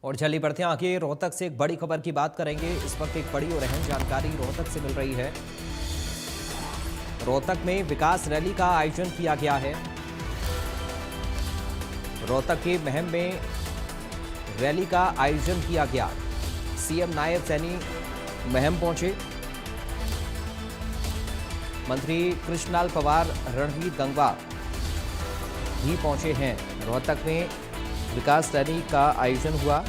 और चलिए बढ़ते हैं आगे। रोहतक से एक बड़ी खबर की बात करेंगे। इस वक्त एक बड़ी और अहम जानकारी रोहतक से मिल रही है। रोहतक में विकास रैली का आयोजन किया गया है। रोहतक के महम में रैली का आयोजन किया गया। सीएम नायब सैनी महम पहुंचे। मंत्री कृष्णलाल पवार, रणवीर गंगवा भी पहुंचे हैं। रोहतक में विकास रैली का आयोजन हुआ।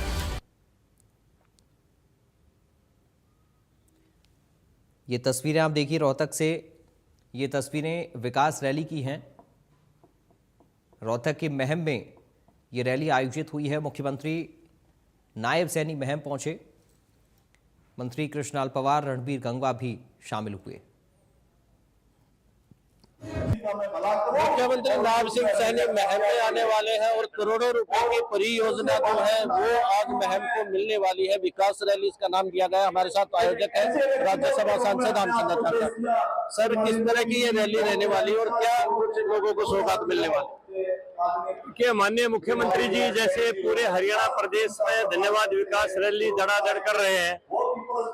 ये तस्वीरें आप देखिए रोहतक से। ये तस्वीरें विकास रैली की हैं। रोहतक के महम में ये रैली आयोजित हुई है। मुख्यमंत्री नायब सैनी महम पहुंचे। मंत्री कृष्णलाल पवार, रणवीर गंगवा भी शामिल हुए। मुख्यमंत्री नायब सिंह सैनी महम में आने वाले हैं और करोड़ों रुपए की परियोजना जो है वो आज महम को मिलने वाली है। विकास रैली इसका नाम दिया गया है। हमारे साथ आयोजक है राज्यसभा सांसद रामचंद्र ठाकुर। सर, किस तरह की ये रैली रहने वाली है और क्या कुछ लोगों को सौगात मिलने वाली? कि माननीय मुख्यमंत्री जी जैसे पूरे हरियाणा प्रदेश में धन्यवाद विकास रैली धड़ाधड़ कर रहे हैं,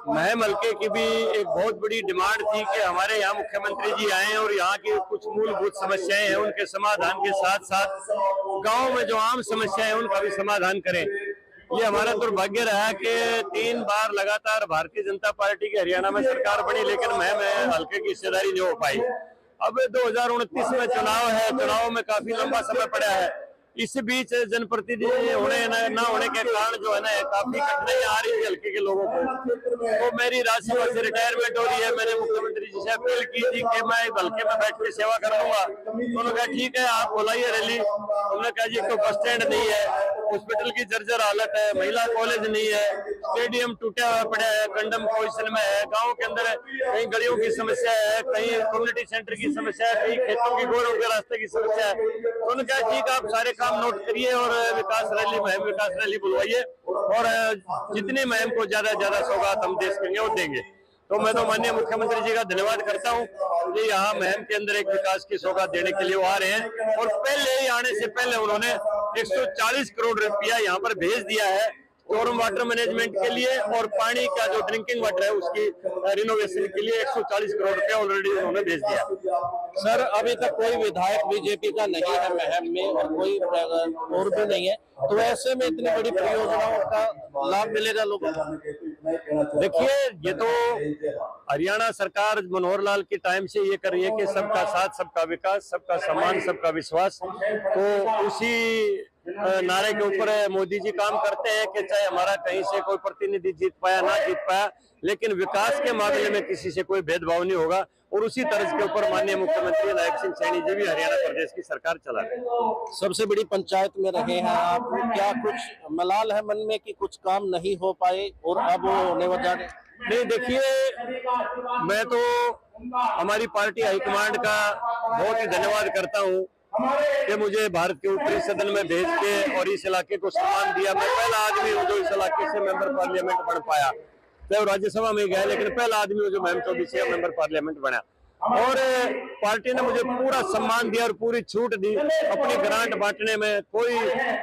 महम हल्के की भी एक बहुत बड़ी डिमांड थी कि हमारे यहाँ मुख्यमंत्री जी आए और यहाँ की कुछ मूलभूत समस्याएं हैं उनके समाधान के साथ साथ गांव में जो आम समस्याएं हैं उनका भी समाधान करें। ये हमारा दुर्भाग्य रहा कि 3 बार लगातार भारतीय जनता पार्टी की हरियाणा में सरकार बनी, लेकिन महम हल्के की हिस्सेदारी नहीं हो पाई। अब 2029 में चुनाव है, चुनाव में काफी लंबा समय पड़ा है। इस बीच जनप्रतिनिधि होने न होने के कारण जो है ना काफी कठिनाई आ रही है हल्के के लोगों को। तो मेरी राज्यसभा से रिटायरमेंट हो रही है। मैंने मुख्यमंत्री जी से अपील की थी कि मैं हल्के में बैठ के सेवा कर लूंगा। उन्होंने कहा ठीक है आप बुलाइए रैली। उन्होंने कहा जी कोई बस स्टैंड नहीं है, हॉस्पिटल की जर्जर हालत है, महिला कॉलेज नहीं है, स्टेडियम टूटा हुआ पड़ा है, कंडम पोजिशन में है, गाँव के अंदर कहीं गलियों की समस्या है, कहीं कम्युनिटी सेंटर की समस्या है, कहीं खेतों की गोरों के रास्ते की समस्या है। उन्होंने कहा ठीक आप सारे काम नोट करिए और विकास रैली बुलवाइए और जितनी महम को ज्यादा से ज्यादा सौगात हम देश के और देंगे। तो मैं तो माननीय मुख्यमंत्री जी का धन्यवाद करता हूँ कि यहाँ महम के अंदर एक विकास की सौगात देने के लिए वो आ रहे हैं। और पहले ही आने से पहले उन्होंने 140 करोड़ रुपया यहाँ पर भेज दिया है स्टॉर्म वाटर मैनेजमेंट के लिए और पानी का जो ड्रिंकिंग वाटर है उसकी रिनोवेशन के लिए 140 करोड़ रुपया ऑलरेडी उन्होंने भेज दिया। सर, अभी तक कोई विधायक बीजेपी का नहीं है महम में और कोई और भी नहीं है, तो ऐसे में इतनी बड़ी परियोजनाओं का लाभ मिलेगा लोगों को? देखिए, ये तो हरियाणा सरकार मनोहर लाल के टाइम से ये कर रही है कि सबका साथ, सबका विकास, सबका सम्मान, सबका विश्वास। तो उसी नारे के ऊपर मोदी जी काम करते हैं कि चाहे हमारा कहीं से कोई प्रतिनिधि जीत पाया ना जीत पाया, लेकिन विकास के मामले में किसी से कोई भेदभाव नहीं होगा। और उसी तर्ज के ऊपर माननीय मुख्यमंत्री नायब सिंह सैनी जी भी हरियाणा प्रदेश की सरकार चला रहे हैं। सबसे बड़ी पंचायत में रहे हैं आप, क्या कुछ मलाल है मन में कि कुछ काम नहीं हो पाए और अब वो होने वाला? नहीं, देखिए, मैं तो हमारी पार्टी हाईकमांड का बहुत ही धन्यवाद करता हूँ कि मुझे भारत के ऊपरी सदन में भेज के और इस इलाके को सम्मान दिया। मैं पहला आदमी हूँ जो इस इलाके से मेंबर पार्लियामेंट बन पाया। तो राज्यसभा में गया लेकिन पहला आदमी हूँ जो महम 24 से मेंबर पार्लियामेंट बना। और पार्टी ने मुझे पूरा सम्मान दिया और पूरी छूट दी अपनी ग्रांट बांटने में। कोई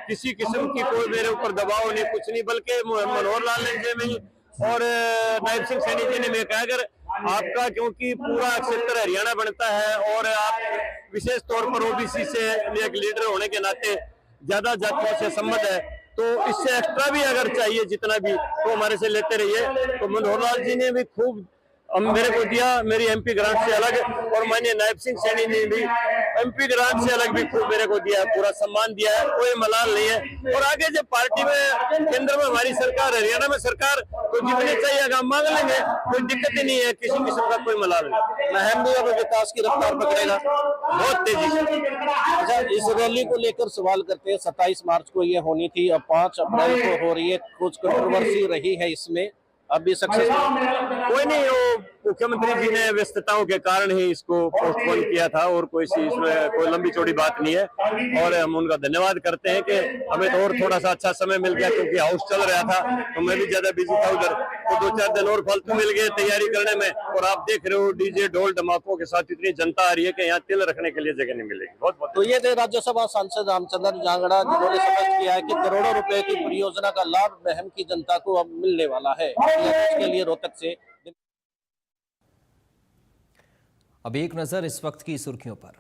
किसी किस्म की कोई मेरे ऊपर दबाव नहीं, कुछ नहीं, बल्कि मनोहर लाल ने और नायब सिंह सैनी जी ने मैं कहा अगर आपका क्योंकि पूरा क्षेत्र हरियाणा बनता है और आप विशेष तौर पर ओबीसी से एक लीडर होने के नाते ज्यादा जातियों से संबंध है, तो इससे एक्स्ट्रा भी अगर चाहिए जितना भी तो हमारे से लेते रहिए। तो मनोहर लाल जी ने भी खूब मेरे को दिया, मेरी एमपी ग्रांट से अलग, और माननीय नायब सिंह सैनी ने भी एमपी ग्रांट से अलग भी खूब मेरे को दिया, पूरा सम्मान दिया है, कोई मलाल नहीं है। और आगे जब पार्टी में केंद्र में हमारी सरकार, हरियाणा में सरकार, तो जितने चाहिए हम मांग लेंगे, कोई दिक्कत ही नहीं है, किसी किस्म का कोई मलाल नहीं। महम भी अब विकास की रफ्तार पकड़ेगा बहुत तेजी से। अच्छा, इस रैली को लेकर सवाल करते हैं। 27 मार्च को ये होनी थी, अब 5 अप्रैल को हो रही है। कुछ कंट्रोवर्सी रही है इसमें, अभी सक्सेस? कोई नहीं, वो मुख्यमंत्री जी ने व्यस्तताओं के कारण ही इसको पोस्टपोन किया था और कोई सी इसमें कोई लंबी चौड़ी बात नहीं है। और हम उनका धन्यवाद करते हैं कि हमें तो और थोड़ा सा अच्छा समय मिल गया, क्योंकि हाउस चल रहा था तो मैं भी ज्यादा बिजी था उधर, तो 2-4 दिन और फालतू मिल गए तैयारी करने में। और आप देख रहे हो डीजे ढोल धमाकों के साथ इतनी जनता आ रही है कि यहाँ तिल रखने के लिए जगह नहीं मिलेगी। बहुत बहुत। तो ये थे राज्यसभा सांसद रामचंद्र जांगड़ा, जिन्होंने स्पष्ट किया है कि करोड़ों रुपए की परियोजना का लाभ महम की जनता को अब मिलने वाला है। इसके लिए रोहतक से अब एक नजर इस वक्त की सुर्खियों पर।